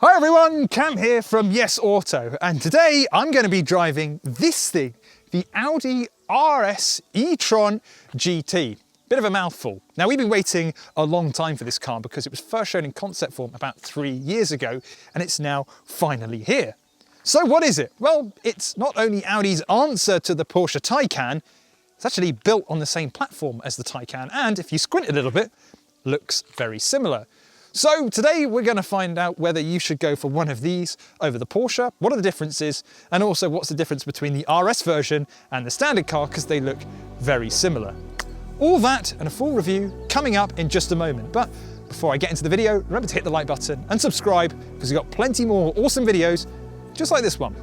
Hi everyone, Cam here from Yes Auto, and today I'm going to be driving this thing, the Audi RS e-Tron GT. Bit of a mouthful. Now we've been waiting a long time for this car because it was first shown in concept form about 3 years ago, and it's now finally here. So what is it? Well, it's not only Audi's answer to the Porsche Taycan, it's actually built on the same platform as the Taycan, and if you squint a little bit, looks very similar. So today we're going to find out whether you should go for one of these over the Porsche, what are the differences, and also what's the difference between the RS version and the standard car, because they look very similar. All that and a full review coming up in just a moment. But before I get into the video, remember to hit the like button and subscribe, because we've got plenty more awesome videos just like this one.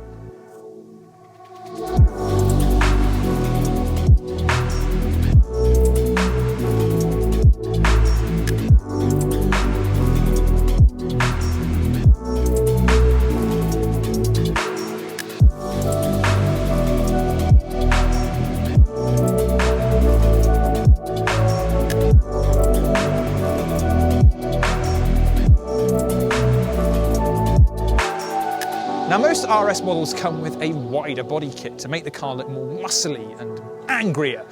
Now most RS models come with a wider body kit to make the car look more muscly and angrier.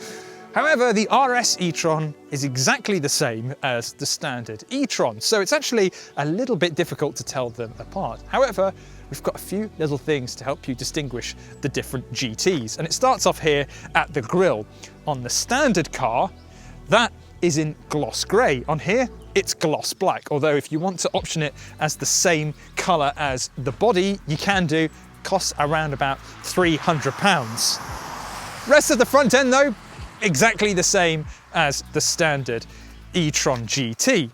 However, the RS e-Tron is exactly the same as the standard e-Tron, so it's actually a little bit difficult to tell them apart. However, we've got a few little things to help you distinguish the different GTs, and it starts off here at the grille. On the standard car, that is in gloss grey. On here, it's gloss black, although if you want to option it as the same colour as the body, you can do. Costs around about £300. Rest of the front end though, exactly the same as the standard e-Tron GT.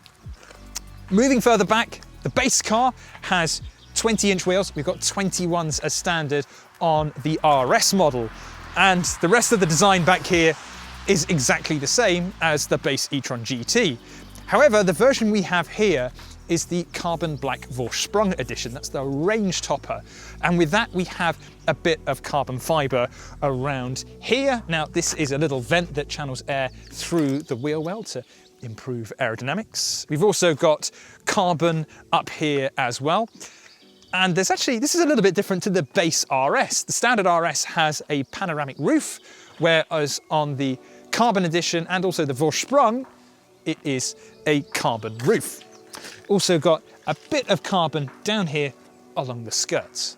Moving further back, the base car has 20-inch wheels. We've got 21s as standard on the RS model, and the rest of the design back here is exactly the same as the base e-Tron GT. However, the version we have here is the carbon black Vorsprung edition. That's the range topper. And with that, we have a bit of carbon fiber around here. Now, this is a little vent that channels air through the wheel well to improve aerodynamics. We've also got carbon up here as well. And there's actually, this is a little bit different to the base RS. The standard RS has a panoramic roof, whereas on the carbon edition and also the Vorsprung, it is a carbon roof. Also got a bit of carbon down here along the skirts.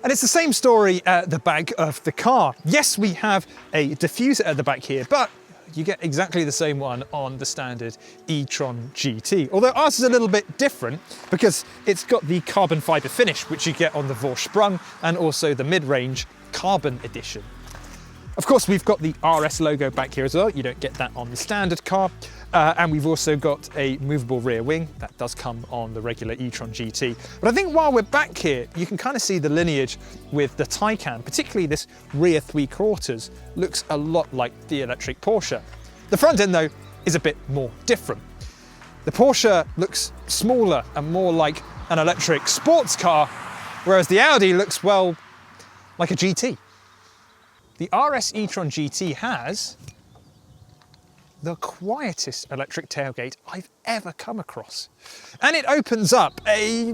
And it's the same story at the back of the car. Yes, we have a diffuser at the back here, but you get exactly the same one on the standard e-Tron GT. Although ours is a little bit different because it's got the carbon fiber finish, which you get on the Vorsprung and also the mid-range carbon edition. Of course, we've got the RS logo back here as well. You don't get that on the standard car. And we've also got a movable rear wing. That does come on the regular e-Tron GT. But I think while we're back here, you can kind of see the lineage with the Taycan, particularly this rear 3/4 looks a lot like the electric Porsche. The front end though is a bit more different. The Porsche looks smaller and more like an electric sports car, whereas the Audi looks, well, like a GT. The RS e-Tron GT has the quietest electric tailgate I've ever come across. And it opens up a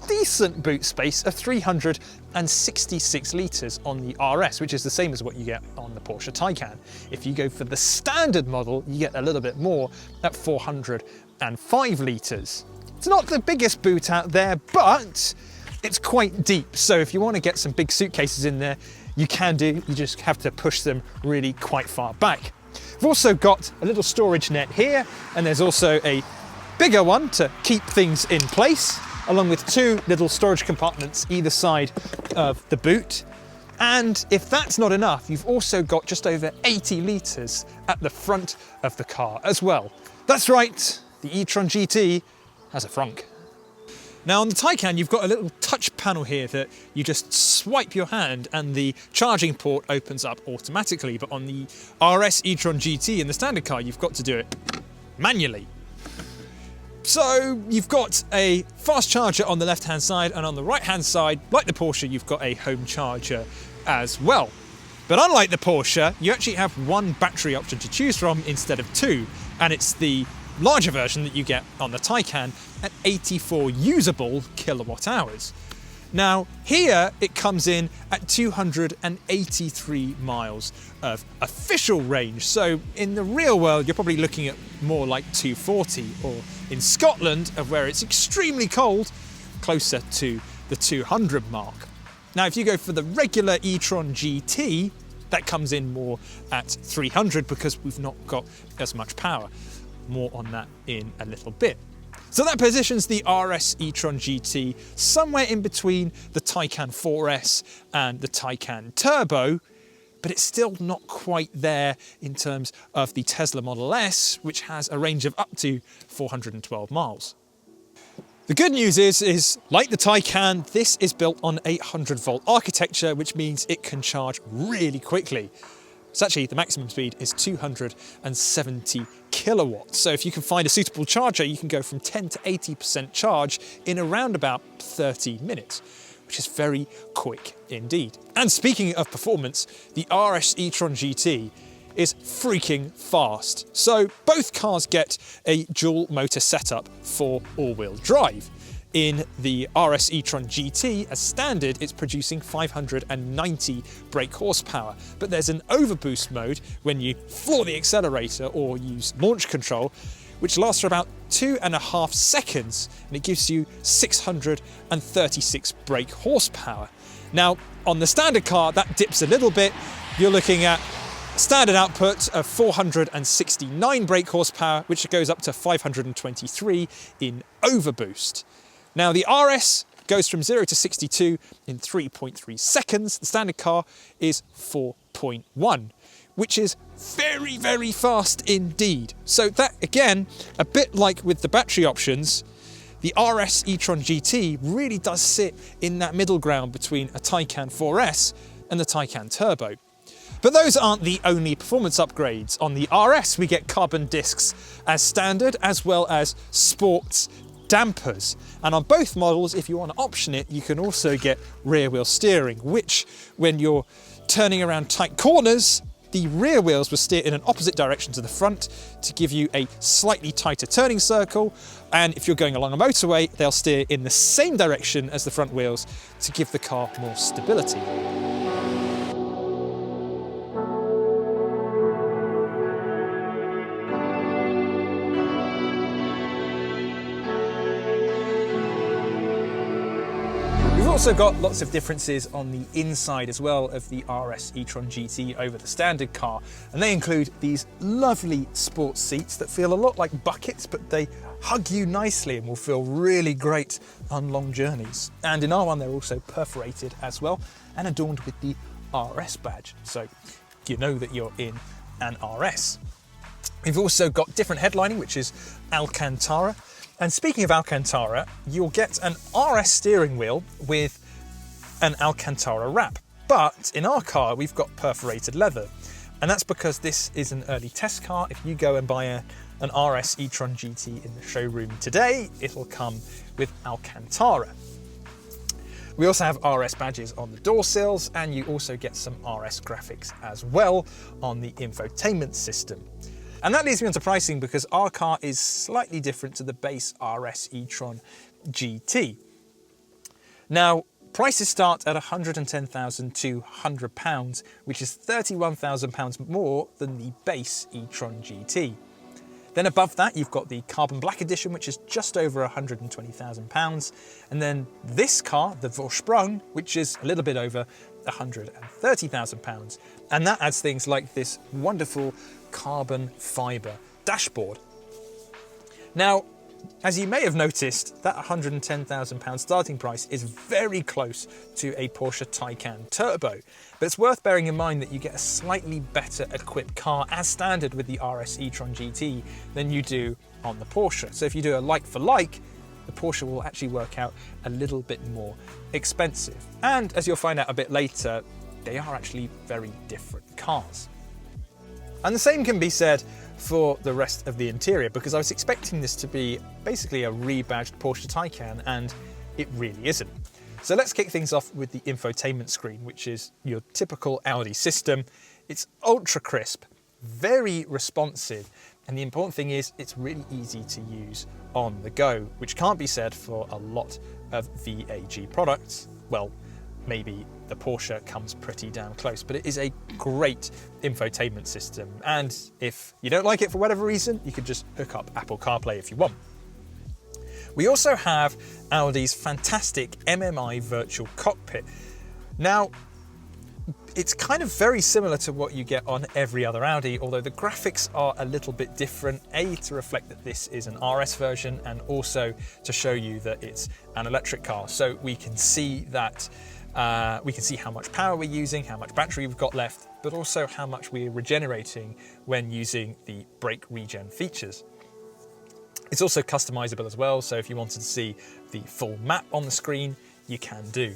decent boot space of 366 litres on the RS, which is the same as what you get on the Porsche Taycan. If you go for the standard model, you get a little bit more at 405 litres. It's not the biggest boot out there, but it's quite deep. So if you want to get some big suitcases in there, you can do, you just have to push them really quite far back. We've also got a little storage net here, and there's also a bigger one to keep things in place, along with 2 little storage compartments either side of the boot. And if that's not enough, you've also got just over 80 litres at the front of the car as well. That's right, the e-Tron GT has a frunk. Now on the Taycan, you've got a little touch panel here that you just swipe your hand and the charging port opens up automatically. But on the RS e-Tron GT in the standard car, you've got to do it manually. So you've got a fast charger on the left-hand side, and on the right-hand side, like the Porsche, you've got a home charger as well. But unlike the Porsche, you actually have one battery option to choose from instead of 2, and it's the larger version that you get on the Taycan at 84 usable kilowatt hours. Now here it comes in at 283 miles of official range, so in the real world you're probably looking at more like 240, or in Scotland, where it's extremely cold, closer to the 200 mark. Now if you go for the regular e-Tron GT, that comes in more at 300 because we've not got as much power. More on that in a little bit. So that positions the RS e-Tron GT somewhere in between the Taycan 4S and the Taycan Turbo, but it's still not quite there in terms of the Tesla Model S, which has a range of up to 412 miles. The good news is like the Taycan, this is built on a 100-volt architecture, which means it can charge really quickly. It's actually, the maximum speed is 270 kilowatts. So if you can find a suitable charger, you can go from 10 to 80% charge in around about 30 minutes, which is very quick indeed. And speaking of performance, the RS e-Tron GT is freaking fast. So both cars get a dual motor setup for all-wheel drive. In the RS e-Tron GT, as standard, it's producing 590 brake horsepower, but there's an overboost mode when you floor the accelerator or use launch control, which lasts for about 2.5 seconds, and it gives you 636 brake horsepower. Now, on the standard car, that dips a little bit. You're looking at standard output of 469 brake horsepower, which goes up to 523 in overboost. Now the RS goes from 0 to 62 in 3.3 seconds. The standard car is 4.1, which is very, very fast indeed. So that, again, a bit like with the battery options, the RS e-Tron GT really does sit in that middle ground between a Taycan 4S and the Taycan Turbo. But those aren't the only performance upgrades. On the RS, we get carbon discs as standard, as well as sports dampers. And on both models, if you want to option it, you can also get rear wheel steering, which when you're turning around tight corners, the rear wheels will steer in an opposite direction to the front to give you a slightly tighter turning circle. And if you're going along a motorway, they'll steer in the same direction as the front wheels to give the car more stability. We've also got lots of differences on the inside as well of the RS e-Tron GT over the standard car, and they include these lovely sports seats that feel a lot like buckets, but they hug you nicely and will feel really great on long journeys. And in R1 they're also perforated as well and adorned with the RS badge, so you know that you're in an RS. We've also got different headlining, which is Alcantara. And speaking of Alcantara, you'll get an RS steering wheel with an Alcantara wrap. But in our car, we've got perforated leather. And that's because this is an early test car. If you go and buy an RS e-Tron GT in the showroom today, it'll come with Alcantara. We also have RS badges on the door sills, and you also get some RS graphics as well on the infotainment system. And that leads me on to pricing, because our car is slightly different to the base RS e-Tron GT. Now, prices start at £110,200, which is £31,000 more than the base e-Tron GT. Then above that, you've got the Carbon Black Edition, which is just over £120,000. And then this car, the Vorsprung, which is a little bit over £130,000. And that adds things like this wonderful carbon fibre dashboard. Now, as you may have noticed, that £110,000 starting price is very close to a Porsche Taycan Turbo. But it's worth bearing in mind that you get a slightly better equipped car as standard with the RS e-Tron GT than you do on the Porsche. So if you do a like for like, the Porsche will actually work out a little bit more expensive. And as you'll find out a bit later, they are actually very different cars. And the same can be said for the rest of the interior, because I was expecting this to be basically a rebadged Porsche Taycan, and it really isn't. So let's kick things off with the infotainment screen, which is your typical Audi system. It's ultra crisp, very responsive, And the important thing is it's really easy to use on the go, which can't be said for a lot of VAG products. Well, maybe the Porsche comes pretty damn close, but it is a great infotainment system. And if you don't like it for whatever reason, you could just hook up Apple CarPlay if you want. We also have Audi's fantastic MMI virtual cockpit. Now, it's kind of very similar to what you get on every other Audi, although the graphics are a little bit different, to reflect that this is an RS version, and also to show you that it's an electric car. So we can see that we can see how much power we're using, how much battery we've got left, but also how much we're regenerating when using the brake regen features. It's also customizable as well, so if you wanted to see the full map on the screen, you can do.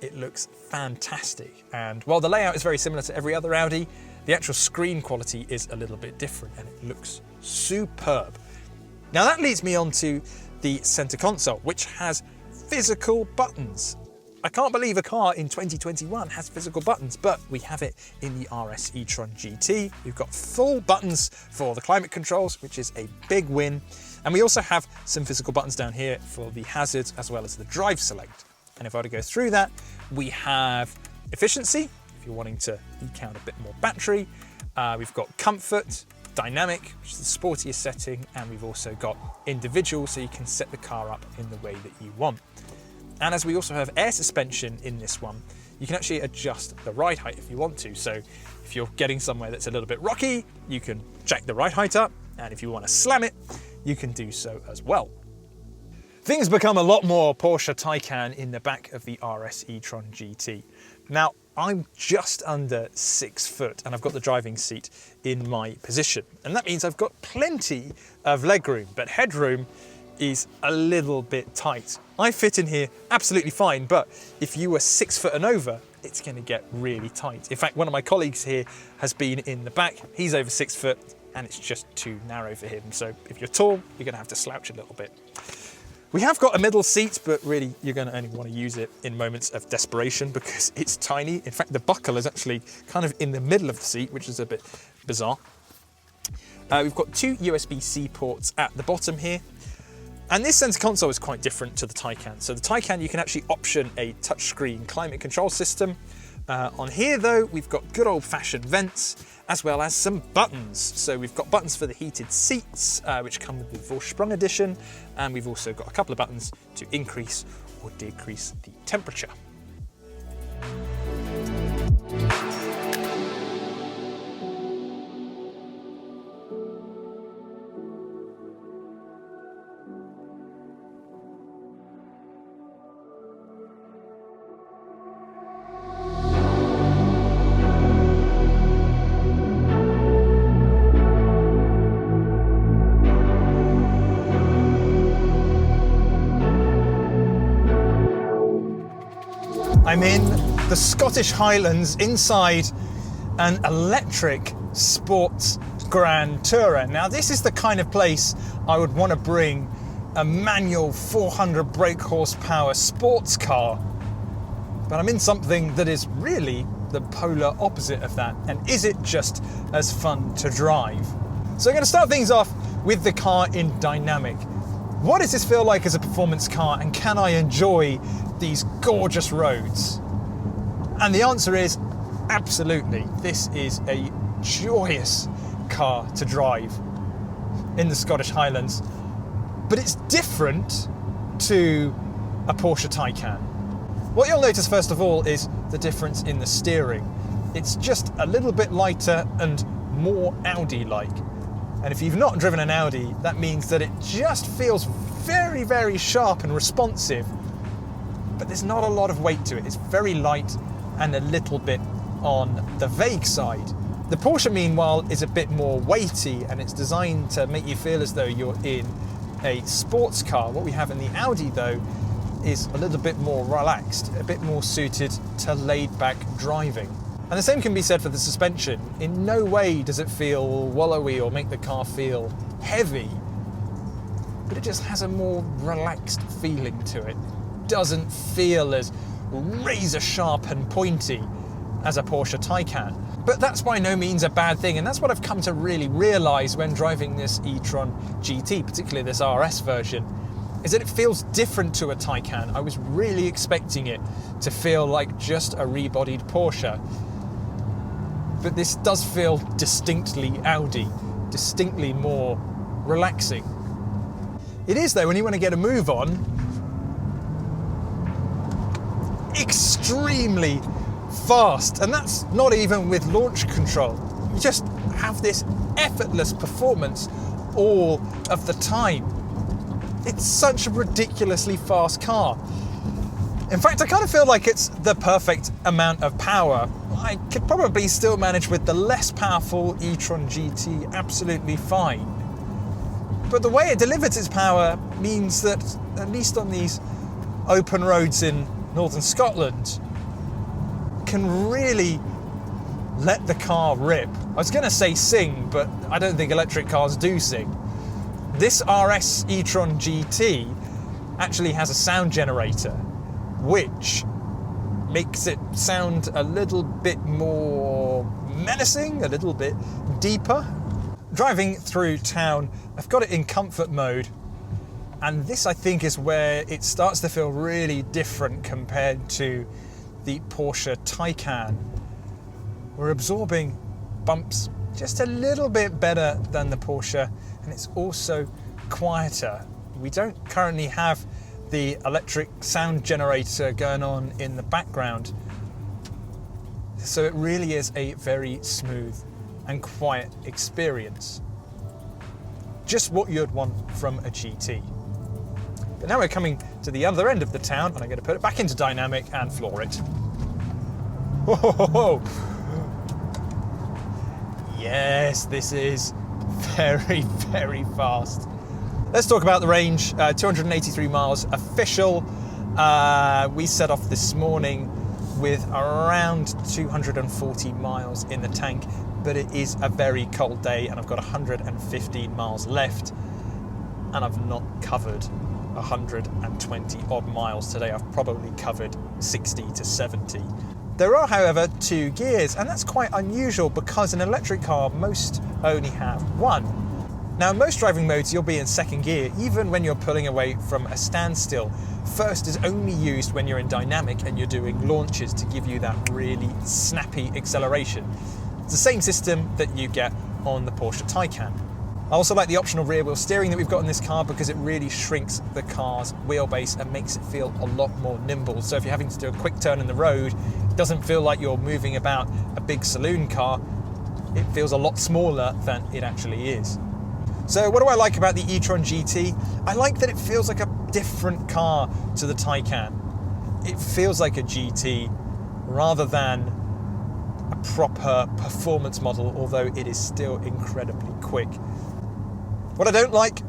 It looks fantastic, and while the layout is very similar to every other Audi, the actual screen quality is a little bit different, and it looks superb. Now that leads me on to the center console, which has physical buttons. I can't believe a car in 2021 has physical buttons, but we have it in the RS e-Tron GT. We've got full buttons for the climate controls, which is a big win. And we also have some physical buttons down here for the hazards as well as the drive select. And if I were to go through that, we have efficiency, if you're wanting to eke out a bit more battery. We've got comfort, dynamic, which is the sportiest setting, and we've also got individual, so you can set the car up in the way that you want. And as we also have air suspension in this one, you can actually adjust the ride height if you want to. So if you're getting somewhere that's a little bit rocky, you can jack the ride height up, and if you want to slam it, you can do so as well. Things become a lot more Porsche Taycan in the back of the RS e-Tron GT. Now, I'm just under 6 foot and I've got the driving seat in my position. And that means I've got plenty of legroom, but headroom is a little bit tight. I fit in here absolutely fine, but if you were 6 foot and over, it's going to get really tight. In fact, one of my colleagues here has been in the back. He's over 6 foot and it's just too narrow for him. So if you're tall, you're going to have to slouch a little bit. We have got a middle seat, but really you're going to only want to use it in moments of desperation because it's tiny. In fact, the buckle is actually kind of in the middle of the seat, which is a bit bizarre. We've got 2 USB-C ports at the bottom here. And this center console is quite different to the Taycan. So the Taycan, you can actually option a touchscreen climate control system. On here though, we've got good old-fashioned vents, as well as some buttons. So we've got buttons for the heated seats, which come with the Vorsprung edition, and we've also got a couple of buttons to increase or decrease the temperature. I'm in the Scottish Highlands inside an electric sports Grand Tourer. Now this is the kind of place I would want to bring a manual 400 brake horsepower sports car, but I'm in something that is really the polar opposite of that. And is it just as fun to drive? So I'm going to start things off with the car in dynamic. What does this feel like as a performance car, and can I enjoy these gorgeous roads? And the answer is absolutely. This is a joyous car to drive in the Scottish Highlands, but it's different to a Porsche Taycan. What you'll notice first of all is the difference in the steering. It's just a little bit lighter and more Audi-like. And if you've not driven an Audi, that means that it just feels very, very sharp and responsive, but there's not a lot of weight to it. It's very light and a little bit on the vague side. The Porsche, meanwhile, is a bit more weighty, and it's designed to make you feel as though you're in a sports car. What we have in the Audi, though, is a little bit more relaxed, a bit more suited to laid-back driving. And the same can be said for the suspension. In no way does it feel wallowy or make the car feel heavy, but it just has a more relaxed feeling to it. Doesn't feel as razor sharp and pointy as a Porsche Taycan. But that's by no means a bad thing, and that's what I've come to really realise when driving this e-Tron GT, particularly this RS version, is that it feels different to a Taycan. I was really expecting it to feel like just a rebodied Porsche, but this does feel distinctly Audi, distinctly more relaxing. It is, though, when you want to get a move on, extremely fast, and that's not even with launch control. You just have this effortless performance all of the time. It's such a ridiculously fast car. In fact, I kind of feel like it's the perfect amount of power. I could probably still manage with the less powerful e-Tron GT absolutely fine. But the way it delivers its power means that, at least on these open roads in northern Scotland, can really let the car rip. I was going to say sing, but I don't think electric cars do sing. This RS e-Tron GT actually has a sound generator, which makes it sound a little bit more menacing, a little bit deeper. Driving through town, I've got it in comfort mode, and this, I think, is where it starts to feel really different compared to the Porsche Taycan. We're absorbing bumps just a little bit better than the Porsche, and it's also quieter. We don't currently have the electric sound generator going on in the background, so it really is a very smooth and quiet experience. Just what you'd want from a GT. But now we're coming to the other end of the town, and I'm going to put it back into dynamic and floor it. Whoa! Yes, this is very, very fast. Let's talk about the range. 283 miles official. We set off this morning with around 240 miles in the tank, but it is a very cold day and I've got 115 miles left, and I've not covered 120 odd miles today. I've probably covered 60 to 70. There are, however, 2 gears, and that's quite unusual because an electric car most only have 1. Now, in most driving modes, you'll be in 2nd gear, even when you're pulling away from a standstill. First is only used when you're in dynamic and you're doing launches to give you that really snappy acceleration. It's the same system that you get on the Porsche Taycan. I also like the optional rear wheel steering that we've got in this car because it really shrinks the car's wheelbase and makes it feel a lot more nimble. So if you're having to do a quick turn in the road, it doesn't feel like you're moving about a big saloon car. It feels a lot smaller than it actually is. So what do I like about the e-Tron GT? I like that it feels like a different car to the Taycan. It feels like a GT rather than a proper performance model, although it is still incredibly quick. What I don't like,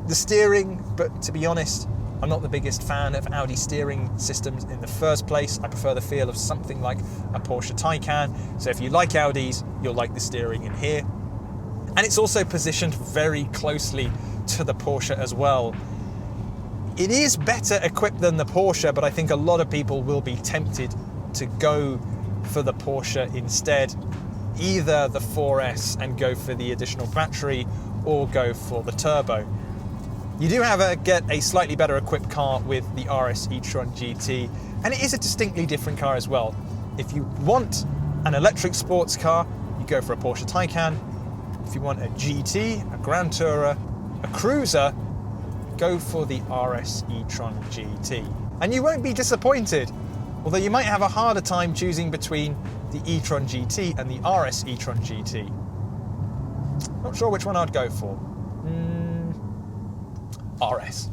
the steering, but to be honest, I'm not the biggest fan of Audi steering systems in the first place. I prefer the feel of something like a Porsche Taycan. So if you like Audis, you'll like the steering in here. And it's also positioned very closely to the Porsche as well. It is better equipped than the Porsche, but I think a lot of people will be tempted to go for the Porsche instead. Either the 4S and go for the additional battery, or go for the turbo. You do, however, get a slightly better equipped car with the RS e-Tron GT, and it is a distinctly different car as well. If you want an electric sports car, you go for a Porsche Taycan. If you want a GT, a Grand Tourer, a cruiser, go for the RS e-Tron GT. And you won't be disappointed, although you might have a harder time choosing between the e-Tron GT and the RS e-Tron GT. Not sure which one I'd go for. RS.